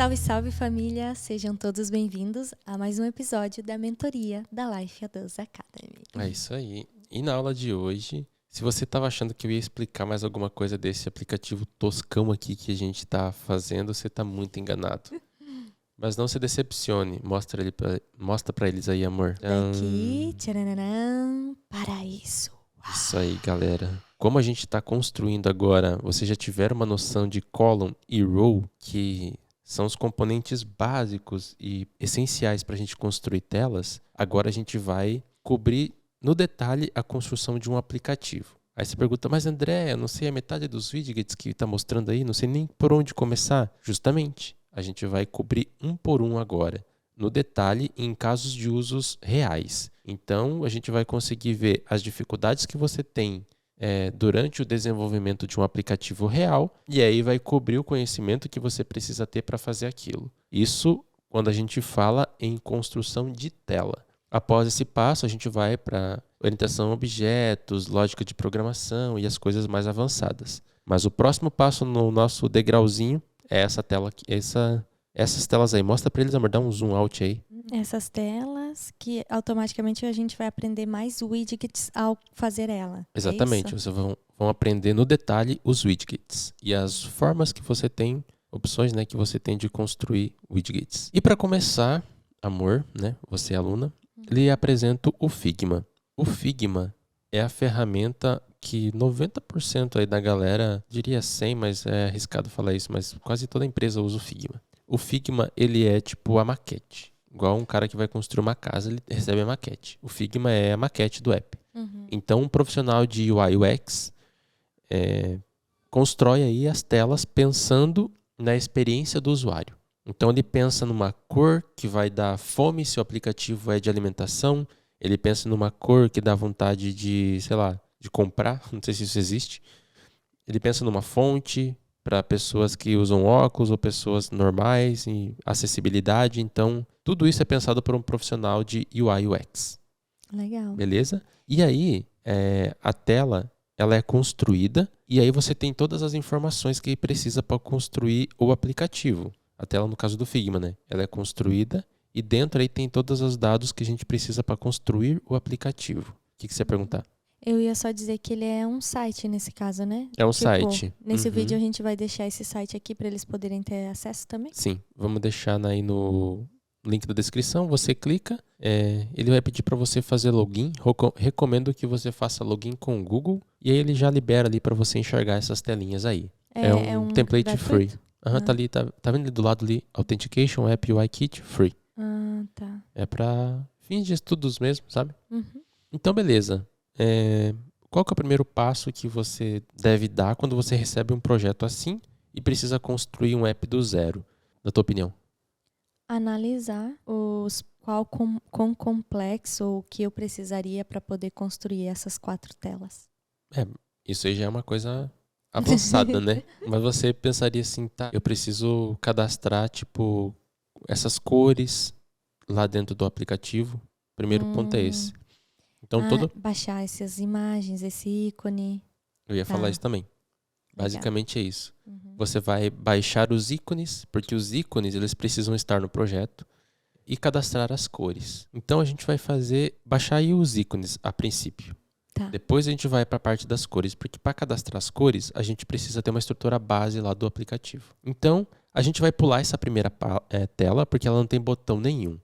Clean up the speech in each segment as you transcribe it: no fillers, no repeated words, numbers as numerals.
Salve, salve família! Sejam todos bem-vindos a mais um episódio da mentoria da Life Adults Academy. É isso aí. E na aula de hoje, se você estava achando que eu ia explicar mais alguma coisa desse aplicativo toscão aqui que a gente está fazendo, você está muito enganado. Mas não se decepcione. Mostra pra eles aí, amor. Daqui, tcharam, para isso. Isso aí, galera. Como a gente está construindo agora, vocês já tiveram uma noção de column e row, que são os componentes básicos e essenciais para a gente construir telas. Agora a gente vai cobrir no detalhe a construção de um aplicativo. Aí você pergunta, mas André, eu não sei a metade dos widgets que está mostrando aí, não sei nem por onde começar. Justamente, a gente vai cobrir um por um agora, no detalhe em casos de usos reais. Então, a gente vai conseguir ver as dificuldades que você tem durante o desenvolvimento de um aplicativo real, e aí vai cobrir o conhecimento que você precisa ter para fazer aquilo. Isso quando a gente fala em construção de tela. Após esse passo, a gente vai para orientação a objetos, lógica de programação e as coisas mais avançadas. Mas o próximo passo no nosso degrauzinho é essa tela aqui, essas telas aí. Mostra para eles, amor, dá um zoom out aí. Essas telas que automaticamente a gente vai aprender mais widgets ao fazer ela. Exatamente, É isso? vocês vão aprender no detalhe os widgets e as formas que você tem, opções, né, que você tem de construir widgets. E para começar, amor, né, você é aluna, lhe apresento o Figma. O Figma é a ferramenta que 90% aí da galera, diria 100, mas é arriscado falar isso, mas quase toda empresa usa o Figma. O Figma, ele é tipo a maquete. Igual um cara que vai construir uma casa, ele recebe a maquete. O Figma é a maquete do app. Então, um profissional de UI UX constrói aí as telas pensando na experiência do usuário. Então, ele pensa numa cor que vai dar fome se o aplicativo é de alimentação. Ele pensa numa cor que dá vontade de, sei lá, de comprar. Não sei se isso existe. Ele pensa numa fonte para pessoas que usam óculos ou pessoas normais e acessibilidade. Então, tudo isso é pensado por um profissional de UI UX. Legal. Beleza? E aí, a tela ela é construída e aí você tem todas as informações que precisa para construir o aplicativo. A tela, no caso do Figma, né? Ela é construída e dentro aí tem todos os dados que a gente precisa para construir o aplicativo. O que você ia perguntar? Eu ia só dizer que ele é um site nesse caso, né? É um site. Nesse vídeo a gente vai deixar esse site aqui para eles poderem ter acesso também? Sim, vamos deixar aí no link da descrição. Você clica, ele vai pedir para você fazer login. Recomendo que você faça login com o Google e aí ele já libera ali para você enxergar essas telinhas aí. É um template free. Tá ali, tá vendo ali do lado ali? Authentication App UI Kit Free. Tá. É para fins de estudos mesmo, sabe? Uhum. Então, beleza. Qual que é o primeiro passo que você deve dar quando você recebe um projeto assim e precisa construir um app do zero, na tua opinião? Analisar quão complexo ou o que eu precisaria para poder construir essas 4 telas. Isso aí já é uma coisa avançada, né? Mas você pensaria assim, tá, eu preciso cadastrar, tipo, essas cores lá dentro do aplicativo. Primeiro ponto é esse. Então, baixar essas imagens, esse ícone. Eu ia falar isso também. Basicamente é isso. Você vai baixar os ícones, porque os ícones eles precisam estar no projeto, e cadastrar as cores. Então a gente vai baixar aí os ícones a princípio. Tá. Depois a gente vai para a parte das cores, porque para cadastrar as cores a gente precisa ter uma estrutura base lá do aplicativo. Então a gente vai pular essa primeira tela, porque ela não tem botão nenhum.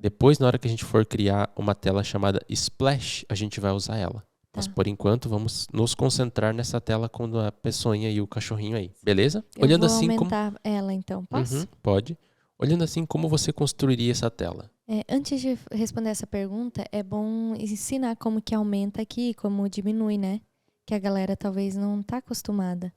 Depois, na hora que a gente for criar uma tela chamada Splash, a gente vai usar ela. Tá. Mas por enquanto vamos nos concentrar nessa tela com a pessoinha e o cachorrinho aí, beleza? Eu vou aumentar ela então, posso? Pode. Olhando assim, como você construiria essa tela? Antes de responder essa pergunta, é bom ensinar como que aumenta aqui, como diminui, né? Que a galera talvez não tá acostumada.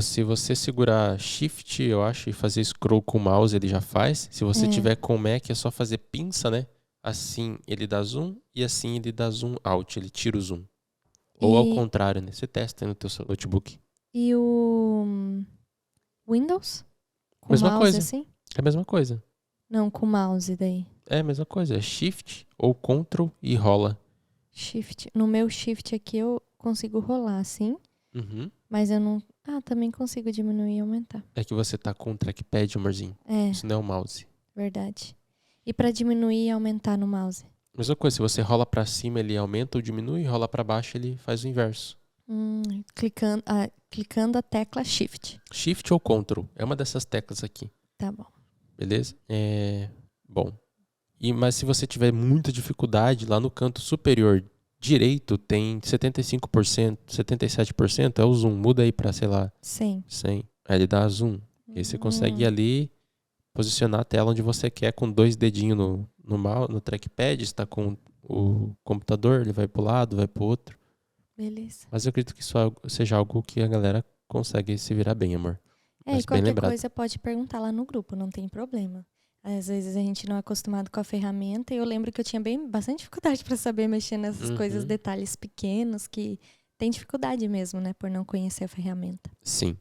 Se você segurar Shift, eu acho, e fazer scroll com o mouse, ele já faz. Se você tiver com o Mac, é só fazer pinça, né? Assim ele dá zoom e assim ele dá zoom out, ele tira o zoom. Ou ao contrário, né? Você testa no teu notebook. E o Windows? Com mesma mouse coisa. assim? É a mesma coisa. Não, com mouse daí. É a mesma coisa. É Shift ou Ctrl e rola. Shift. No meu Shift aqui eu consigo rolar assim. Uhum. Mas eu não... Ah, também consigo diminuir e aumentar. É que você tá com o trackpad, amorzinho. É, Isso não é o mouse. verdade. E pra diminuir e aumentar no mouse? Mesma coisa, se você rola pra cima, ele aumenta ou diminui, rola pra baixo, ele faz o inverso. Clicando a tecla Shift. Shift ou Ctrl, é uma dessas teclas aqui, Tá bom. beleza? Bom. Mas se você tiver muita dificuldade, lá no canto superior direito tem 75%, 77%, é o zoom. Muda aí pra, sei lá, 100. 100. Aí ele dá zoom. E aí você consegue ir ali, posicionar a tela onde você quer com 2 dedinhos no trackpad. Está com o computador, ele vai pro lado, vai pro outro. Beleza. Mas eu acredito que isso seja algo que a galera consegue se virar bem, amor. E Mas bem qualquer lembrado. coisa pode perguntar lá no grupo, não tem problema. Às vezes a gente não é acostumado com a ferramenta e eu lembro que eu tinha bastante dificuldade para saber mexer nessas coisas, detalhes pequenos que tem dificuldade mesmo, né, por não conhecer a ferramenta. Sim.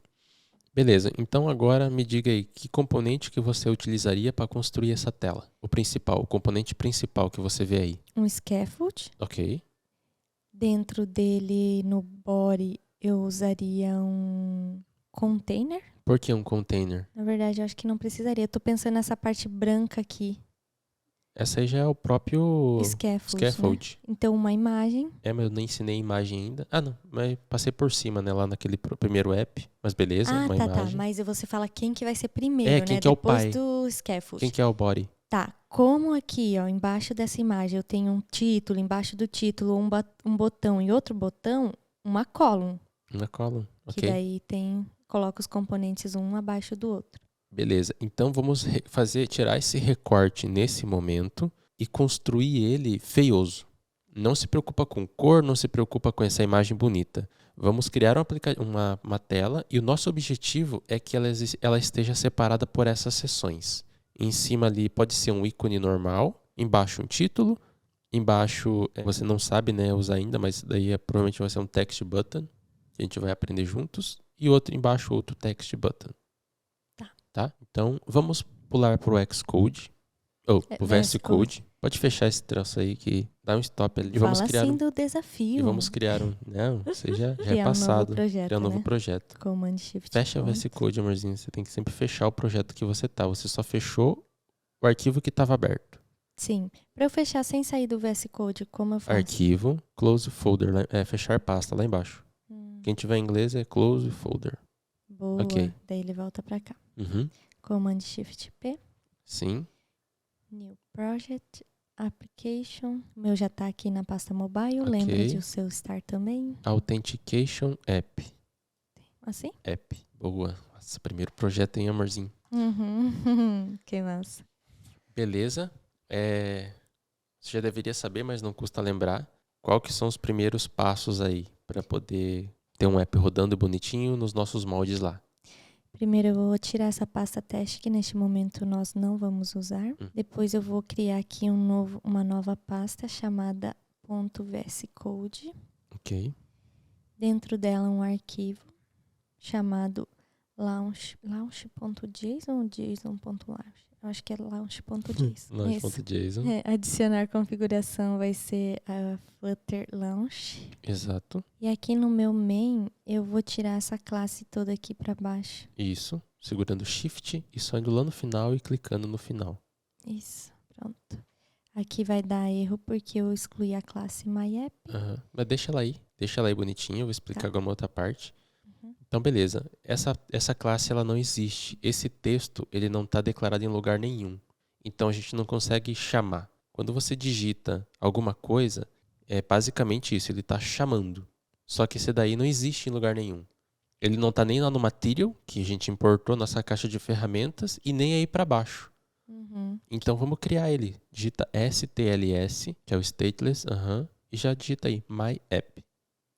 Beleza, então agora me diga aí, que componente que você utilizaria para construir essa tela? O componente principal que você vê aí. Um scaffold. Ok. Dentro dele, no body, eu usaria um container. Por que um container? Na verdade, eu acho que não precisaria. Eu tô pensando nessa parte branca aqui. Essa aí já é o próprio Scaffold. Né? Então, uma imagem. Mas eu nem ensinei imagem ainda. Ah, não. Mas passei por cima, né? Lá naquele primeiro app. Mas beleza, uma imagem. Tá. Mas você fala quem que vai ser primeiro, quem né? que é o Depois pai? do scaffold. Quem que é o body? Tá. Como aqui, ó, embaixo dessa imagem eu tenho um título, embaixo do título um botão e outro botão, uma column. Uma column, ok. Que daí coloca os componentes um abaixo do outro. Beleza. Então vamos tirar esse recorte nesse momento e construir ele feioso. Não se preocupa com cor, não se preocupa com essa imagem bonita. Vamos criar uma tela e o nosso objetivo é que ela esteja separada por essas seções. Em cima ali pode ser um ícone normal, embaixo um título, embaixo você não sabe, né, usar ainda, mas daí provavelmente vai ser um text button, que a gente vai aprender juntos, e outro embaixo outro text button. Tá? Então vamos pular para o Xcode. O VS Code. Pode fechar esse troço aí que dá um stop ali. E vamos Fala criar assim do desafio. E vamos criar Não, você já é passado. Criar um novo projeto. Command Shift. Fecha o VS Code, amorzinho. Você tem que sempre fechar o projeto que você tá. Você só fechou o arquivo que estava aberto. Sim. Para eu fechar sem sair do VS Code, como eu faço? Arquivo, close folder. Fechar pasta lá embaixo. Quem tiver em inglês é close folder. Boa. Ok. Daí ele volta para cá. Uhum. Command Shift P. Sim. New Project, Application. O meu já tá aqui na pasta mobile. Ok. Lembra de o seu estar também. Authentication App. Assim? App. Boa. Nossa, primeiro projeto, hein, amorzinho? Que massa. Beleza. Você já deveria saber, mas não custa lembrar. Qual que são os primeiros passos aí para poder ter um app rodando bonitinho nos nossos moldes lá? Primeiro eu vou tirar essa pasta teste que neste momento nós não vamos usar. Depois eu vou criar aqui uma nova pasta chamada .vscode. Ok. Dentro dela um arquivo chamado launch.json ou json.launch. Eu acho que é launch.json. Launch.json. Adicionar configuração vai ser a Flutter Launch. Exato. E aqui no meu main, eu vou tirar essa classe toda aqui para baixo. Isso. Segurando Shift e só indo lá no final e clicando no final. Isso. Pronto. Aqui vai dar erro porque eu excluí a classe MyApp. Mas deixa ela aí. Deixa ela aí bonitinha. Eu vou explicar alguma outra parte. Então, beleza. Essa classe ela não existe. Esse texto ele não está declarado em lugar nenhum. Então, a gente não consegue chamar. Quando você digita alguma coisa, é basicamente isso. Ele está chamando. Só que esse daí não existe em lugar nenhum. Ele não está nem lá no material, que a gente importou nossa caixa de ferramentas, e nem aí para baixo. Então, vamos criar ele. Digita STLS, que é o stateless, e já digita aí, MyApp.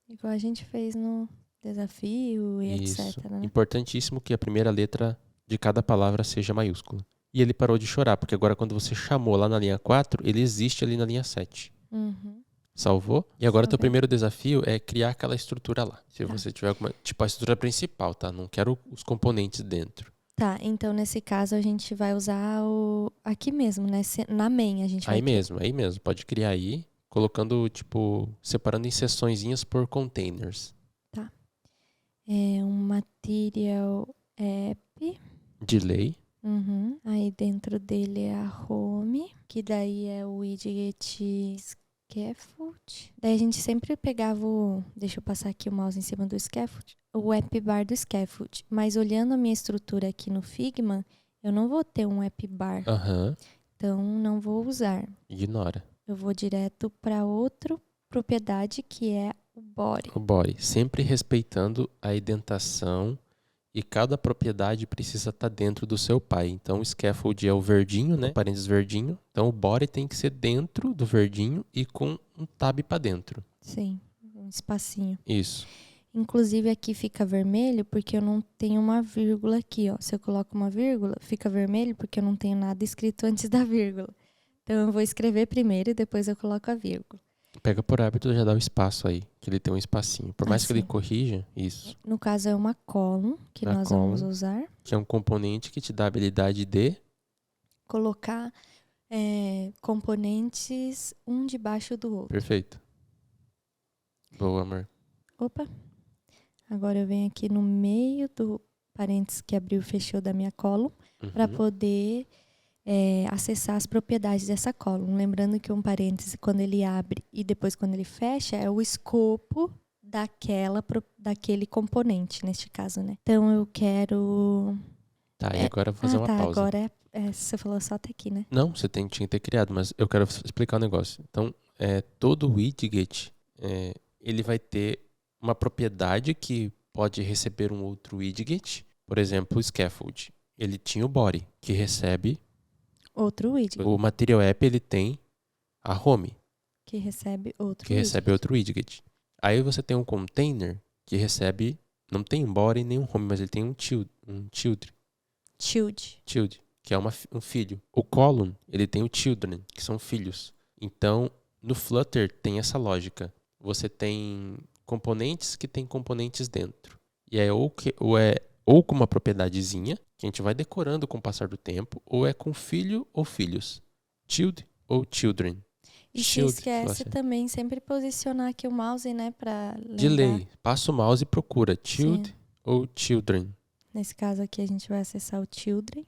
Igual a gente fez no desafio e etc. Né? Importantíssimo que a primeira letra de cada palavra seja maiúscula. E ele parou de chorar, porque agora quando você chamou lá na linha 4, ele existe ali na linha 7. Salvou? E agora o teu primeiro desafio é criar aquela estrutura lá. Se você tiver alguma... Tipo a estrutura principal, tá? Não quero os componentes dentro. Tá, então nesse caso a gente vai usar aqui mesmo, né? Na main a gente vai... Aí mesmo. Pode criar aí, colocando, tipo, separando em seçõezinhas por containers. Tá. É um material app. Delay. Uhum. Aí dentro dele é a home, que daí é o widget scaffold. Daí a gente sempre pegava deixa eu passar aqui o mouse em cima do scaffold, o app bar do scaffold. Mas olhando a minha estrutura aqui no Figma, eu não vou ter um app bar. Então não vou usar. Ignora. Eu vou direto para outra propriedade que é o body. O body. Sempre respeitando a indentação. E cada propriedade precisa estar dentro do seu pai. Então, o scaffold é o verdinho, né? Parênteses verdinho. Então, o body tem que ser dentro do verdinho e com um tab para dentro. Sim, um espacinho. Isso. Inclusive, aqui fica vermelho porque eu não tenho uma vírgula aqui, ó. Se eu coloco uma vírgula, fica vermelho porque eu não tenho nada escrito antes da vírgula. Então, eu vou escrever primeiro e depois eu coloco a vírgula. Pega por hábito e já dá o espaço aí, que ele tem um espacinho. Por mais que ele corrija, isso. No caso, é uma column que nós vamos usar. Que é um componente que te dá a habilidade de colocar componentes um debaixo do outro. Perfeito. Boa, amor. Opa. Agora eu venho aqui no meio do parênteses que abriu e fechou da minha column para poder acessar as propriedades dessa column. Lembrando que um parêntese, quando ele abre e depois quando ele fecha, é o escopo daquele componente, neste caso, né? Então eu quero... Tá, e agora eu vou fazer uma pausa. Agora você falou só até aqui, né? Não, você tinha que ter criado, mas eu quero explicar um negócio. Então, todo widget, ele vai ter uma propriedade que pode receber um outro widget. Por exemplo, o scaffold. Ele tinha o body, que recebe outro widget. O Material App, ele tem a home, que recebe outro widget. Aí você tem um container que recebe, não tem um body nem um home, mas ele tem um child, que é um filho. O column, ele tem o children, que são filhos. Então, no Flutter tem essa lógica. Você tem componentes que tem componentes dentro. E é ou com uma propriedadezinha, que a gente vai decorando com o passar do tempo, ou é com filho ou filhos. Child ou children. E se esquece também sempre posicionar aqui o mouse, né, para lembrar. Delay. Passa o mouse e procura child ou children. Nesse caso aqui a gente vai acessar o children.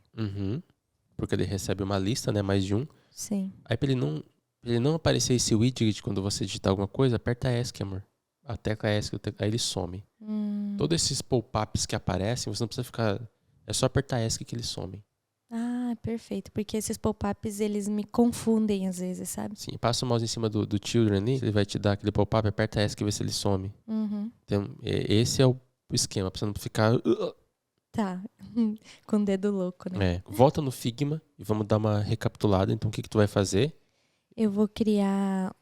Porque ele recebe uma lista, né, mais de um. Sim. Aí para ele não aparecer esse widget quando você digitar alguma coisa, aperta ESC, amor. A tecla ESC, aí ele some. Todos esses pop-ups que aparecem, você não precisa ficar... É só apertar ESC que eles somem. Ah, perfeito. Porque esses pop-ups, eles me confundem às vezes, sabe? Sim, passa o mouse em cima do children ali, ele vai te dar aquele pop-up, aperta ESC e vê se ele some. Então, esse é o esquema, pra você não ficar... Tá, com o dedo louco, né? Volta no Figma e vamos dar uma recapitulada. Então, o que tu vai fazer? Eu vou criar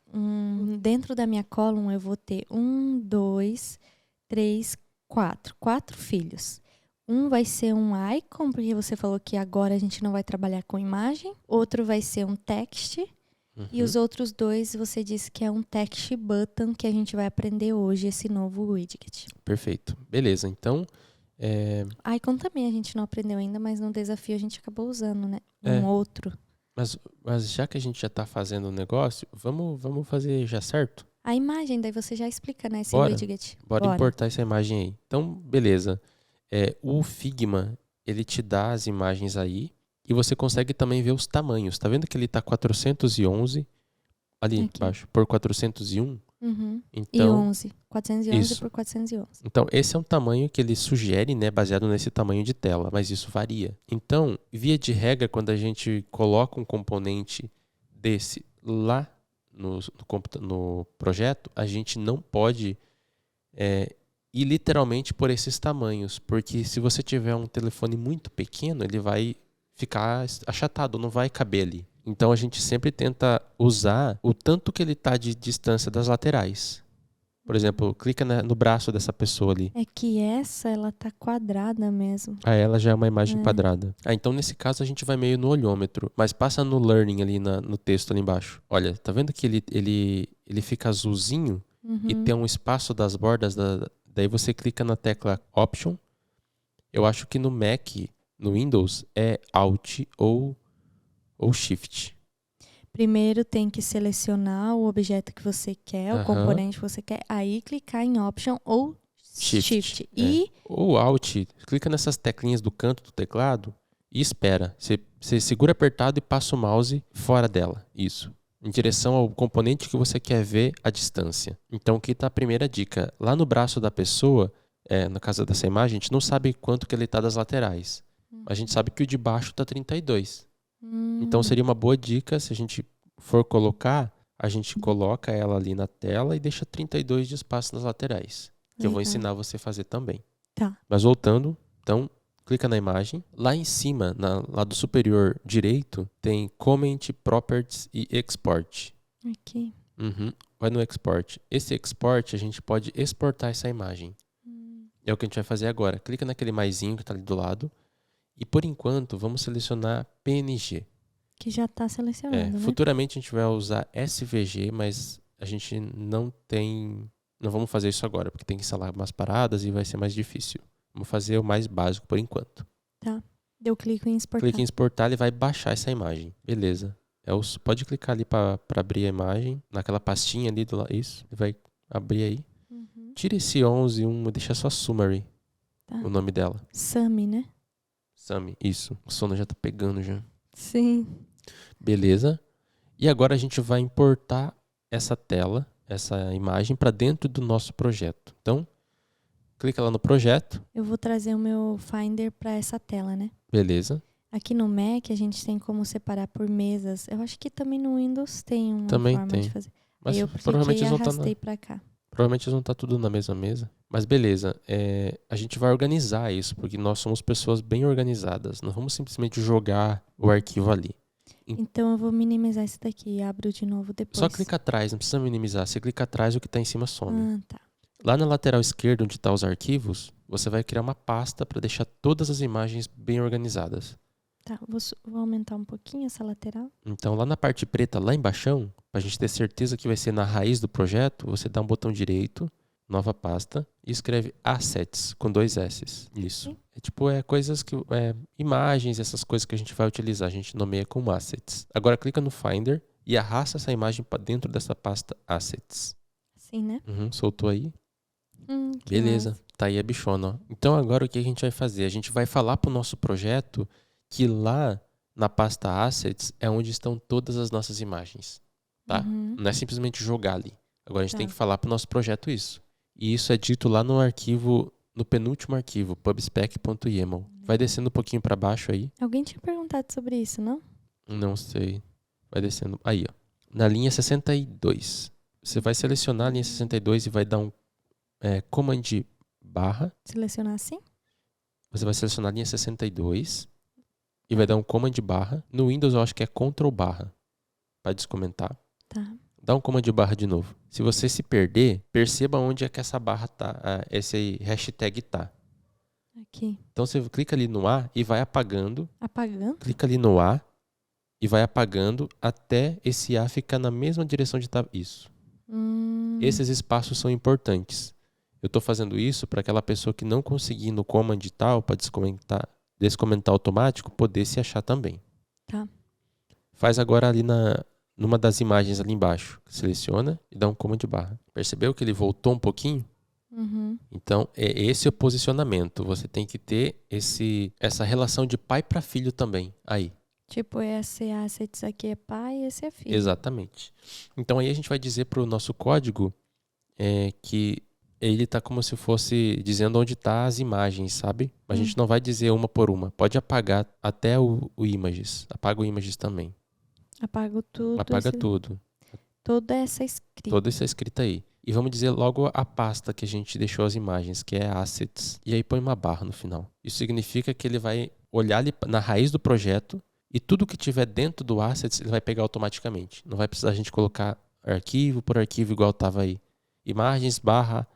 dentro da minha column, eu vou ter 1, 2, 3, 4. 4 filhos. Um vai ser um icon, porque você falou que agora a gente não vai trabalhar com imagem. Outro vai ser um text. E os outros dois, você disse que é um text button, que a gente vai aprender hoje, esse novo widget. Perfeito. Beleza, então... Icon também a gente não aprendeu ainda, mas no desafio a gente acabou usando, né? Outro. Mas já que a gente já tá fazendo o negócio, vamos fazer já certo? A imagem, daí você já explica, né? Esse widget. Bora importar essa imagem aí. Então, beleza. O Figma, ele te dá as imagens aí e você consegue também ver os tamanhos. Tá vendo que ele tá 411 ali embaixo por 401? Então, e 11. 411 por 411. Então, esse é um tamanho que ele sugere, né, baseado nesse tamanho de tela, mas isso varia. Então, via de regra, quando a gente coloca um componente desse lá no projeto, a gente não pode ir literalmente por esses tamanhos, porque se você tiver um telefone muito pequeno, ele vai ficar achatado, não vai caber ali. Então a gente sempre tenta usar o tanto que ele está de distância das laterais. Por exemplo, clica no braço dessa pessoa ali. É que ela tá quadrada mesmo. Ela já é uma imagem quadrada. Então nesse caso a gente vai meio no olhômetro, mas passa no learning ali no texto ali embaixo. Olha, tá vendo que ele fica azulzinho e tem um espaço das bordas, daí você clica na tecla Option. Eu acho que no Mac, no Windows, é Alt ou Shift. Primeiro tem que selecionar o objeto que você quer, o componente que você quer, aí clicar em Option ou Shift. E... Ou Alt. Clica nessas teclinhas do canto do teclado e espera. Você segura apertado e passa o mouse fora dela. Isso. Em direção ao componente que você quer ver à distância. Então, aqui está a primeira dica. Lá no braço da pessoa, no caso dessa imagem, a gente não sabe quanto que ele está das laterais. A gente sabe que o de baixo está 32. Então, seria uma boa dica, se a gente for colocar, a gente coloca ela ali na tela e deixa 32 de espaço nas laterais. Que eu vou ensinar você a fazer também. Tá. Mas voltando, então, clica na imagem. Lá em cima, no lado superior direito, tem Comment, Properties e Export. Aqui. Vai no Export. Esse Export, a gente pode exportar essa imagem. É o que a gente vai fazer agora. Clica naquele maisinho que está ali do lado. E, por enquanto, vamos selecionar PNG. Que já está selecionado, né? Futuramente, a gente vai usar SVG, mas a gente não vamos fazer isso agora, porque tem que instalar umas paradas e vai ser mais difícil. Vamos fazer o mais básico por enquanto. Tá. Eu clico em exportar. Clica em exportar, ele vai baixar essa imagem. Beleza. Pode clicar ali para abrir a imagem. Naquela pastinha ali do lado. Isso. Ele vai abrir aí. Tira esse 11.1 e deixa só Summary. Tá. O nome dela. Sami, né? Sami. Isso. O sono já tá pegando já. Sim. Beleza. E agora a gente vai importar essa tela, essa imagem, para dentro do nosso projeto. Então, clica lá no projeto. Eu vou trazer o meu Finder para essa tela, né? Beleza. Aqui no Mac a gente tem como separar por mesas. Eu acho que também no Windows tem uma forma de fazer. Mas aí eu provavelmente cliquei e arrastei para cá. Provavelmente eles vão estar tudo na mesma mesa. Mas beleza, a gente vai organizar isso, porque nós somos pessoas bem organizadas. Não vamos simplesmente jogar o arquivo ali. Então eu vou minimizar esse daqui e abro de novo depois. Só clica atrás, não precisa minimizar. Você clica atrás, o que está em cima some. Ah, tá. Lá na lateral esquerda, onde estão os arquivos, você vai criar uma pasta para deixar todas as imagens bem organizadas. Tá, vou aumentar um pouquinho essa lateral. Então, lá na parte preta, lá embaixo, para a gente ter certeza que vai ser na raiz do projeto, você dá um botão direito, nova pasta, e escreve Assets, com 2 S's. Isso. Coisas que... imagens, essas coisas que a gente vai utilizar, a gente nomeia como Assets. Agora, clica no Finder e arrasta essa imagem para dentro dessa pasta Assets. Assim, né? Soltou aí. Beleza. Massa. Tá aí a bichona, ó. Então, agora o que a gente vai fazer? A gente vai falar para o nosso projeto que lá na pasta Assets é onde estão todas as nossas imagens, tá? Não é simplesmente jogar ali. Agora a gente tem que falar para o nosso projeto isso. E isso é dito lá no arquivo, no penúltimo arquivo, pubspec.yaml. Vai descendo um pouquinho para baixo aí. Alguém tinha perguntado sobre isso, não? Não sei. Vai descendo. Aí, ó. Na linha 62. Você vai selecionar a linha 62 e vai dar um command barra. Selecionar assim? Você vai selecionar a linha 62 e vai dar um command barra. No Windows eu acho que é Ctrl barra para descomentar. Tá. Dá um command barra de novo. Se você se perder, perceba onde é que essa barra tá, esse hashtag tá. Aqui. Então você clica ali no A e vai apagando. Apagando? Clica ali no A e vai apagando até esse A ficar na mesma direção de tá. Isso. Esses espaços são importantes. Eu estou fazendo isso para aquela pessoa que não conseguir no command e tal, para descomentar automático, poder se achar também. Tá. Faz agora ali numa das imagens ali embaixo. Seleciona e dá um command barra. Percebeu que ele voltou um pouquinho? Então, esse é o posicionamento. Você tem que ter essa relação de pai para filho também. Aí. Tipo, esse assets aqui é pai e esse é filho. Exatamente. Então, aí a gente vai dizer para o nosso código que ele está como se fosse dizendo onde tá as imagens, sabe? Mas a gente não vai dizer uma por uma. Pode apagar até o images. Apaga o images também. Apago tudo. Apaga tudo. Toda essa escrita. Toda essa escrita aí. E vamos dizer logo a pasta que a gente deixou as imagens, que é Assets. E aí põe uma barra no final. Isso significa que ele vai olhar ali na raiz do projeto e tudo que tiver dentro do Assets ele vai pegar automaticamente. Não vai precisar a gente colocar arquivo por arquivo igual estava aí. Imagens barra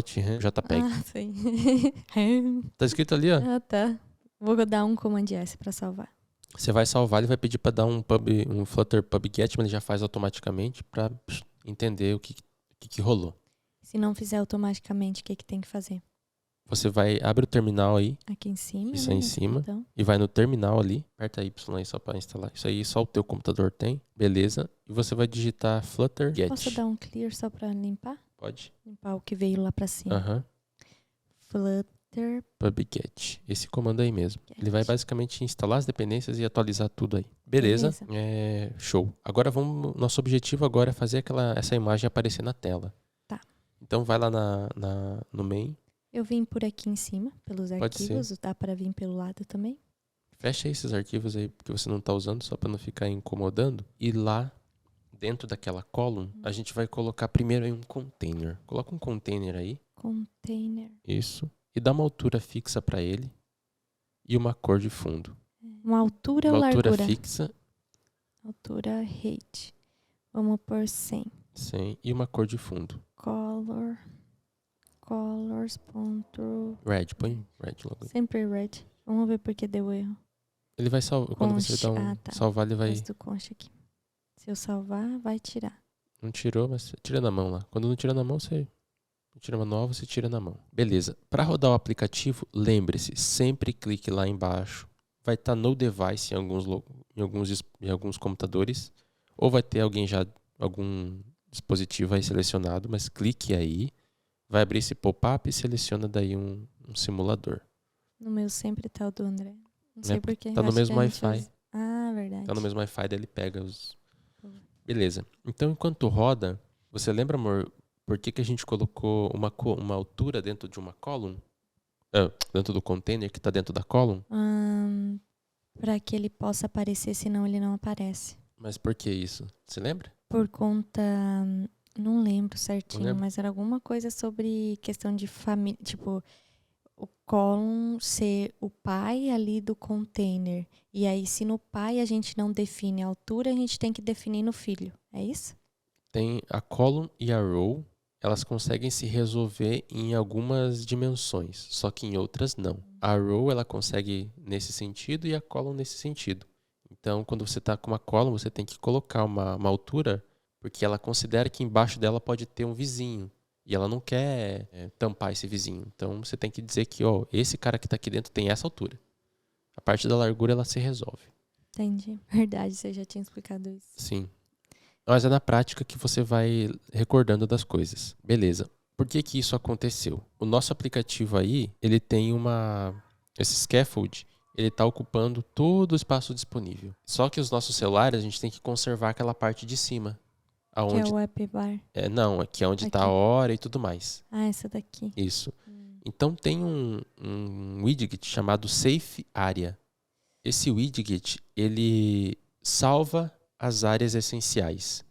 .jpeg. Ah, sim. Tá escrito ali, ó. Ah, tá. Vou dar um command S para salvar. Você vai salvar, ele vai pedir para dar um Flutter pub-get, mas ele já faz automaticamente para entender o que rolou. Se não fizer automaticamente, o que tem que fazer? Você abre o terminal aí. Aqui em cima. Isso aí em cima. Então. E vai no terminal ali. Aperta Y aí só para instalar. Isso aí só o teu computador tem. Beleza. E você vai digitar Flutter get. Posso dar um clear só para limpar? Pode. Limpar o que veio lá para cima. Flutter pubget. Esse comando aí mesmo. Ele vai basicamente instalar as dependências e atualizar tudo aí. Beleza. Show. Agora nosso objetivo agora é fazer essa imagem aparecer na tela. Tá. Então vai lá no main. Eu vim por aqui em cima, pelos Pode arquivos. ser. Dá para vir pelo lado também. Fecha esses arquivos aí que você não está usando, só para não ficar incomodando. E lá, dentro daquela column, a gente vai colocar primeiro aí um container. Coloca um container aí. Container. Isso. E dá uma altura fixa para ele. E uma cor de fundo. Uma altura ou largura? Uma altura fixa. Altura height. Vamos por 100. 100. E uma cor de fundo. Colors. Red. Põe red logo. Sempre red. Vamos ver porque deu erro. Ele vai salvar. Quando você dá salvar, ele vai... Do concha aqui. Se eu salvar, vai tirar. Não tirou, mas tira na mão lá. Quando não tira na mão, você tira manual, você tira na mão. Beleza. Para rodar o aplicativo, lembre-se, sempre clique lá embaixo. Vai estar no device em alguns computadores. Ou vai ter algum dispositivo aí selecionado, mas clique aí. Vai abrir esse pop-up e seleciona daí um simulador. No meu sempre tá o do André. Não sei porquê. Tá no mesmo Wi-Fi. Verdade. Tá no mesmo Wi-Fi, daí ele pega os... Beleza. Então, enquanto roda, você lembra, amor, por que a gente colocou uma altura dentro de uma column? Dentro do container que tá dentro da column? Para que ele possa aparecer, senão ele não aparece. Mas por que isso? Você lembra? Por conta... Não lembro certinho, mas era alguma coisa sobre questão de família. Tipo, o column ser o pai ali do container. E aí, se no pai a gente não define a altura, a gente tem que definir no filho. É isso? Tem a column e a row. Elas conseguem se resolver em algumas dimensões, só que em outras não. A row ela consegue nesse sentido e a column nesse sentido. Então, quando você está com uma column, você tem que colocar uma altura, porque ela considera que embaixo dela pode ter um vizinho. E ela não quer tampar esse vizinho. Então, você tem que dizer que esse cara que está aqui dentro tem essa altura. A parte da largura, ela se resolve. Entendi. Verdade, você já tinha explicado isso. Sim. Mas é na prática que você vai recordando das coisas. Beleza. Por que isso aconteceu? O nosso aplicativo aí, ele tem esse scaffold, ele está ocupando todo o espaço disponível. Só que os nossos celulares, a gente tem que conservar aquela parte de cima. Que é o app bar? Não, aqui é onde está a hora e tudo mais. Essa daqui. Isso. Então tem um widget chamado Safe Area. Esse widget, ele salva as áreas essenciais.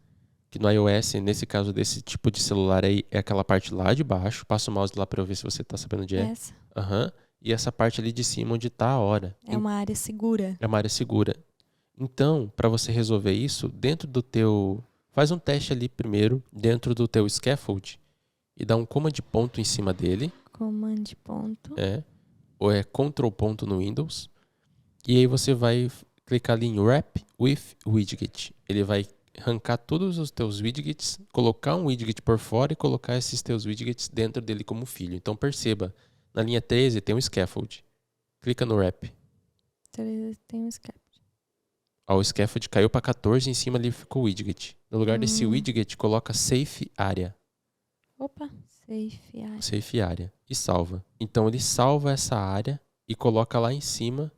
Que no iOS, nesse caso desse tipo de celular aí, é aquela parte lá de baixo. Passa o mouse lá para eu ver se você está sabendo onde é. Essa. E essa parte ali de cima onde está a hora. É uma área segura. É uma área segura. Então, para você resolver isso, dentro do teu... Faz um teste ali primeiro, dentro do teu scaffold, e dá um command ponto em cima dele. Command ponto. Ou é control ponto no Windows. E aí você vai clicar ali em Wrap with Widget. Ele vai arrancar todos os teus widgets, colocar um widget por fora e colocar esses teus widgets dentro dele como filho. Então perceba, na linha 13 tem um scaffold. Clica no Wrap. Tem um scaffold. O scaffold caiu para 14 e em cima ali ficou o widget. No lugar desse widget, coloca Safe Area. Opa, Safe Area. Safe Area. E salva. Então ele salva essa área e coloca lá em cima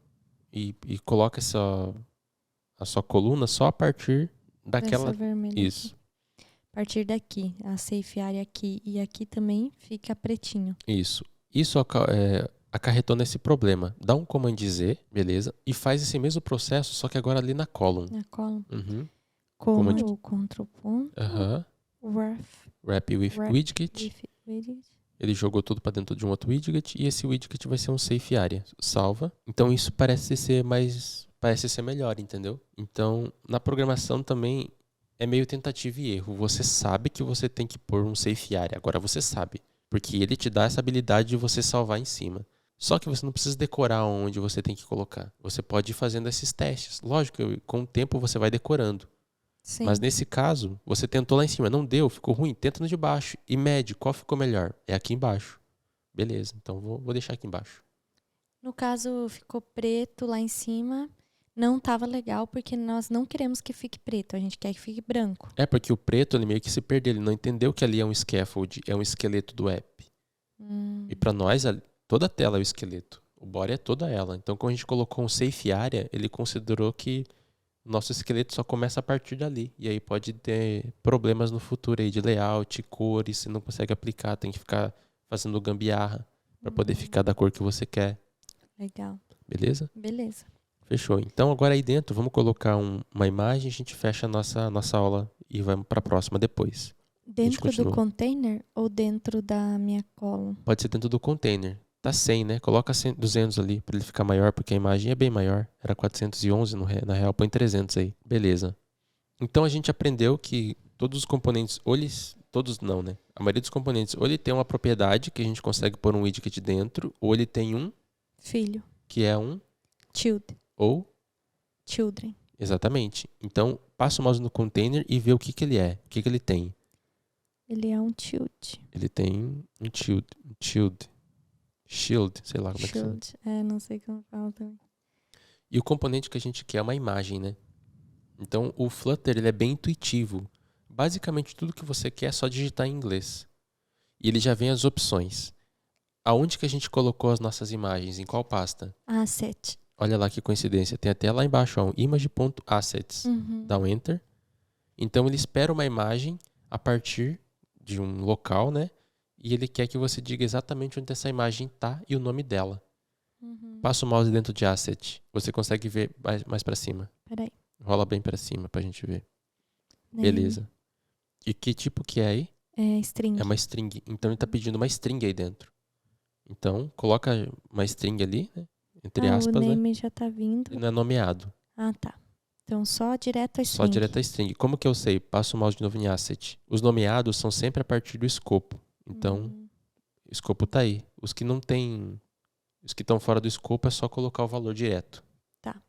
e coloca a sua coluna só a partir daquela... Dessa vermelha. Isso. Aqui. A partir daqui. A Safe Area aqui. E aqui também fica pretinho. Isso acarretou nesse problema. Dá um command Z, beleza? E faz esse mesmo processo, só que agora ali na column. Na column. Como o control ponto. Wrap with widget. Ele jogou tudo para dentro de um outro widget e esse widget vai ser um safe area. Salva. Então isso parece ser melhor, entendeu? Então, na programação também é meio tentativa e erro. Você sabe que você tem que pôr um safe area. Agora você sabe. Porque ele te dá essa habilidade de você salvar em cima. Só que você não precisa decorar onde você tem que colocar. Você pode ir fazendo esses testes. Lógico que com o tempo você vai decorando. Sim. Mas nesse caso, você tentou lá em cima, não deu, ficou ruim, tenta no de baixo e mede qual ficou melhor. É aqui embaixo. Beleza, então vou deixar aqui embaixo. No caso, ficou preto lá em cima. Não estava legal porque nós não queremos que fique preto, a gente quer que fique branco. É porque o preto ele meio que se perdeu, ele não entendeu que ali é um scaffold, é um esqueleto do app. E para nós toda a tela é o esqueleto. O body é toda ela. Então, quando a gente colocou um safe area, ele considerou que o nosso esqueleto só começa a partir dali. E aí pode ter problemas no futuro aí de layout, cores, você não consegue aplicar, tem que ficar fazendo gambiarra para poder ficar da cor que você quer. Legal. Beleza? Beleza. Fechou. Então agora aí dentro, vamos colocar uma imagem, a gente fecha a nossa aula e vamos para a próxima depois. Dentro do container ou dentro da minha column? Pode ser dentro do container. Tá 100, né? Coloca 100, 200 ali para ele ficar maior, porque a imagem é bem maior. Era 411 na real, põe 300 aí. Beleza. Então a gente aprendeu que todos os componentes, todos não, né? A maioria dos componentes, ou ele tem uma propriedade que a gente consegue pôr um widget dentro, ou ele tem um filho, que é um child, ou children. Exatamente. Então, passa o mouse no container e vê o que ele é, o que ele tem. Ele é um child. Ele tem um shield, sei lá como é que chama. Não sei como fala também. E o componente que a gente quer é uma imagem, né? Então, o Flutter ele é bem intuitivo. Basicamente, tudo que você quer é só digitar em inglês. E ele já vem as opções. Aonde que a gente colocou as nossas imagens? Em qual pasta? Asset. Olha lá que coincidência. Tem até lá embaixo, ó, um image.assets. Dá um enter. Então, ele espera uma imagem a partir de um local, né? E ele quer que você diga exatamente onde essa imagem está e o nome dela. Passa o mouse dentro de asset. Você consegue ver mais para cima. Peraí. Rola bem para cima pra gente ver. Beleza. E que tipo que é aí? É string. É uma string. Então ele tá pedindo uma string aí dentro. Então, coloca uma string ali, né? Entre aspas, o name né? já tá vindo. E não é nomeado. Ah, tá. Então só direto a string. Só direto a string. Como que eu sei? Passo o mouse de novo em asset. Os nomeados são sempre a partir do escopo. Então, o escopo tá aí. Os que não tem... Os que estão fora do escopo é só colocar o valor direto. Tá.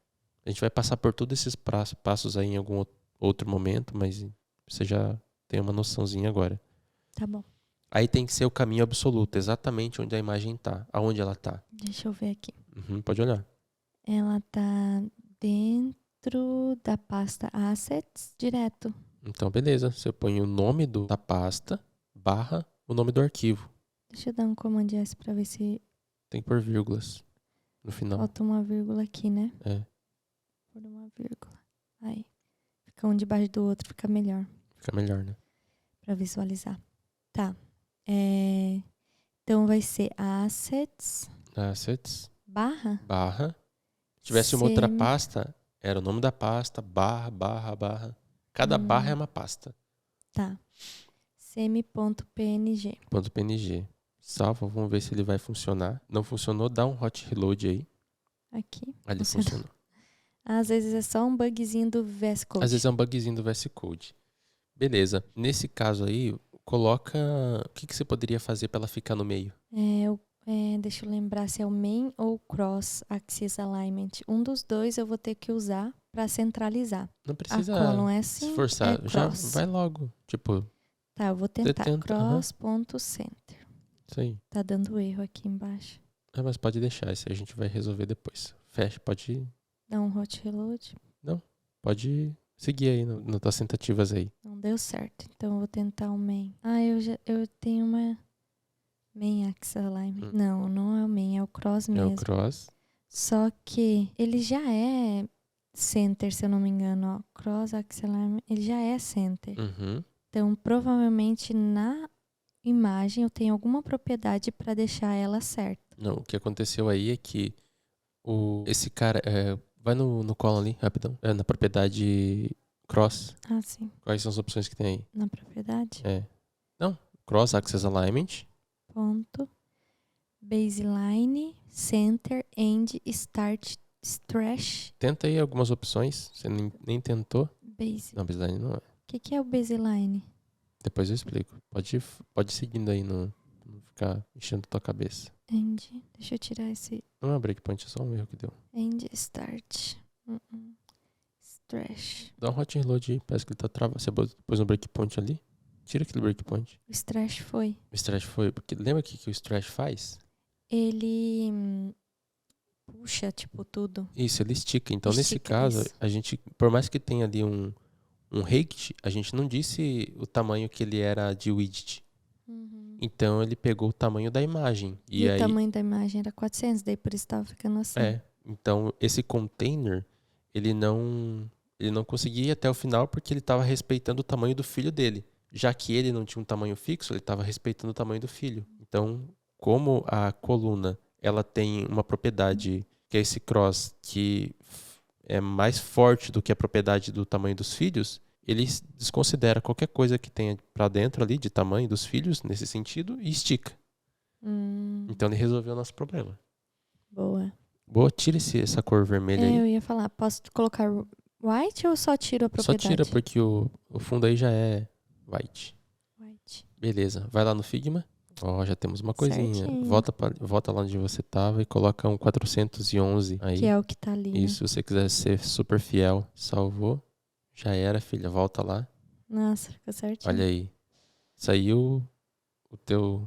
A gente vai passar por todos esses passos aí em algum outro momento, mas você já tem uma noçãozinha agora. Tá bom. Aí tem que ser o caminho absoluto, exatamente onde a imagem tá. Aonde ela tá. Deixa eu ver aqui. Pode olhar. Ela tá dentro da pasta Assets, direto. Então, beleza. Você põe o nome da pasta, barra, o nome do arquivo. Deixa eu dar um Command S pra ver se... Tem que pôr vírgulas no final. Falta uma vírgula aqui, né? É. Por uma vírgula. Aí. Fica um debaixo do outro, fica melhor. Fica melhor, né? Pra visualizar. Tá. Então vai ser assets. Assets. Barra. Se tivesse uma outra pasta, era o nome da pasta, barra. Cada barra é uma pasta. Tá. Semi.png. .png. Salva, vamos ver se ele vai funcionar. Não funcionou, dá um hot reload aí. Aqui. Ali funcionou. Às vezes é só um bugzinho do VS Code. Às vezes é um bugzinho do VS Code. Beleza. Nesse caso aí, coloca... O que você poderia fazer para ela ficar no meio? Deixa eu lembrar se é o main ou cross axis alignment. Um dos dois eu vou ter que usar para centralizar. Não precisa a column é assim, se forçar. Já cross. vai logo. Tipo... Tá, eu vou tentar. Cross.center. Isso aí. Tá dando erro aqui embaixo. Mas pode deixar. Isso aí a gente vai resolver depois. Fecha, pode... Dá um hot reload. Não, pode seguir aí nas tuas tentativas aí. Não deu certo. Então eu vou tentar o main. Eu tenho uma main axis alignment. Não é o main, é o cross mesmo. É o cross. Só que ele já é center, se eu não me engano. Ó. Cross axis alignment, ele já é center. Então provavelmente na imagem eu tenho alguma propriedade para deixar ela certa. Não, o que aconteceu aí é que esse cara... vai no column ali, rapidão. Na propriedade cross. Ah, sim. Quais são as opções que tem aí? Na propriedade? Não. Cross Axis Alignment. Ponto. Baseline, Center, End, Start, Trash. Tenta aí algumas opções. Você nem tentou. Não, baseline não é. O que é o baseline? Depois eu explico. Pode ir seguindo aí, não ficar enchendo tua cabeça. End. Deixa eu tirar esse... Não é um breakpoint, é só um erro que deu. End, Start. Trash. Dá um hot reload aí. Parece que ele tá travado. Você pôs um breakpoint ali. Tira aquele breakpoint. O Strash foi. O Strash foi. Porque lembra o que o Strash faz? Ele puxa, tipo, tudo. Isso, ele estica. Então, nesse caso, a gente, por mais que tenha ali um height, a gente não disse o tamanho que ele era de widget. Então ele pegou o tamanho da imagem. E o tamanho da imagem era 400, daí por isso estava ficando assim. Então esse container, ele não conseguia ir até o final porque ele estava respeitando o tamanho do filho dele. Já que ele não tinha um tamanho fixo, ele estava respeitando o tamanho do filho. Então, como a coluna ela tem uma propriedade, que é esse cross, que é mais forte do que a propriedade do tamanho dos filhos, ele desconsidera qualquer coisa que tenha para dentro ali de tamanho dos filhos, nesse sentido, e estica. Então ele resolveu o nosso problema. Boa. Tira essa cor vermelha aí. Eu ia falar, posso colocar white ou só tiro a propriedade? Só tira, porque o fundo aí já é white. Beleza, vai lá no Figma. Já temos uma coisinha. Volta lá onde você tava e coloca um 411 aí. Que é o que tá ali. Isso, se você quiser ser super fiel, salvou. Já era, filha, volta lá. Nossa, ficou certinho. Olha aí. Saiu o teu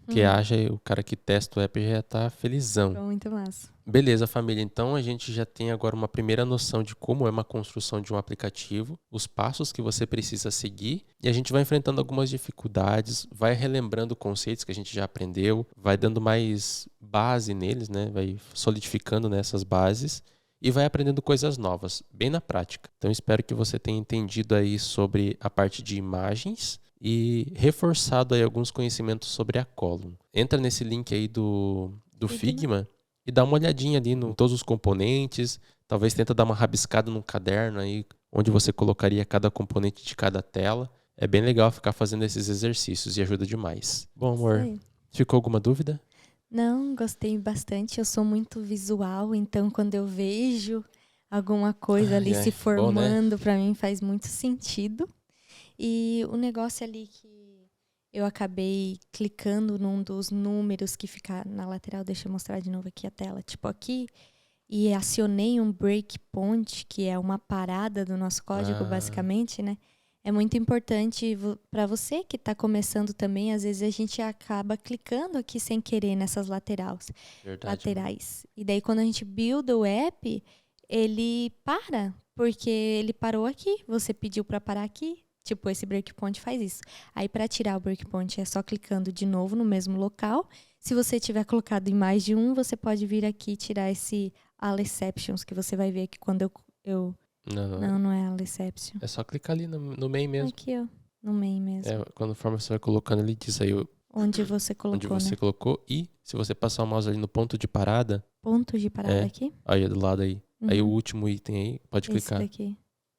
QA, o cara que testa o app já tá felizão. Ficou muito massa. Beleza, família. Então a gente já tem agora uma primeira noção de como é uma construção de um aplicativo, os passos que você precisa seguir, e a gente vai enfrentando algumas dificuldades, vai relembrando conceitos que a gente já aprendeu, vai dando mais base neles, né? Vai solidificando nessas bases e vai aprendendo coisas novas, bem na prática. Então espero que você tenha entendido aí sobre a parte de imagens e reforçado aí alguns conhecimentos sobre a Column. Entra nesse link aí do Figma e dá uma olhadinha ali em todos os componentes. Talvez tenta dar uma rabiscada no caderno aí, onde você colocaria cada componente de cada tela. É bem legal ficar fazendo esses exercícios e ajuda demais. Bom, amor, ficou alguma dúvida? Não, gostei bastante. Eu sou muito visual, então quando eu vejo alguma coisa ali se formando, bom, né? Para mim faz muito sentido. E o negócio ali que eu acabei clicando num dos números que fica na lateral, deixa eu mostrar de novo aqui a tela, tipo aqui, e acionei um breakpoint, que é uma parada do nosso código, basicamente, né? É muito importante para você que está começando também. Às vezes a gente acaba clicando aqui sem querer nessas laterais. E daí quando a gente builda o app, ele para, porque ele parou aqui, você pediu para parar aqui. Tipo, esse breakpoint faz isso. Aí, para tirar o breakpoint, é só clicando de novo no mesmo local. Se você tiver colocado em mais de um, você pode vir aqui e tirar esse Alexceptions, que você vai ver que quando eu... Não é Alexception. É só clicar ali no main mesmo. Aqui, ó. No main mesmo. Conforme você vai colocando, ele diz aí... Onde você colocou, onde você colocou. E se você passar o mouse ali no ponto de parada... Ponto de parada aqui? Aí, do lado aí. Aí, o último item aí, pode clicar. Esse daqui.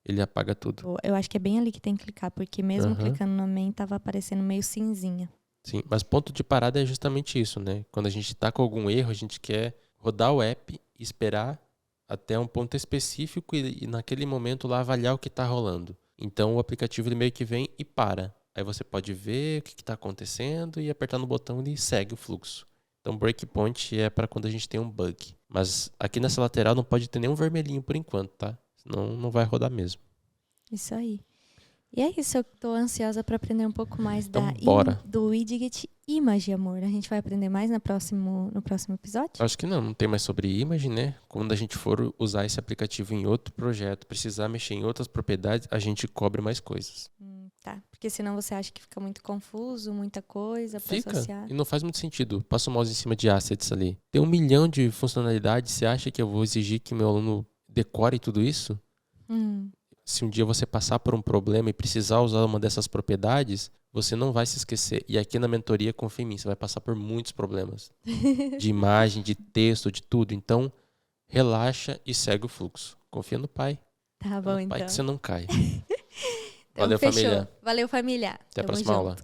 Ele apaga tudo. Eu acho que é bem ali que tem que clicar, porque mesmo clicando no main, tava aparecendo meio cinzinha. Sim, mas ponto de parada é justamente isso, né? Quando a gente tá com algum erro, a gente quer rodar o app e esperar até um ponto específico e naquele momento lá avaliar o que tá rolando. Então o aplicativo ele meio que vem e para. Aí você pode ver o que tá acontecendo e apertar no botão e segue o fluxo. Então breakpoint é para quando a gente tem um bug. Mas aqui nessa lateral não pode ter nenhum vermelhinho por enquanto, tá? Senão não vai rodar mesmo. Isso aí. E é isso, eu tô ansiosa para aprender um pouco mais do Widget Image, amor. A gente vai aprender mais no próximo episódio? Acho que não tem mais sobre Image, né? Quando a gente for usar esse aplicativo em outro projeto, precisar mexer em outras propriedades, a gente cobre mais coisas. Tá, porque senão você acha que fica muito confuso, muita coisa para associar. E não faz muito sentido. Passa o mouse em cima de assets ali. Tem 1 milhão de funcionalidades, você acha que eu vou exigir que meu aluno decore tudo isso? Se um dia você passar por um problema e precisar usar uma dessas propriedades, você não vai se esquecer. E aqui na mentoria, confia em mim, você vai passar por muitos problemas. De imagem, de texto, de tudo. Então, relaxa e segue o fluxo. Confia no pai. Tá bom, no pai então. que você não cai. Então, valeu, fechou. família. Valeu, família. Até a próxima aula.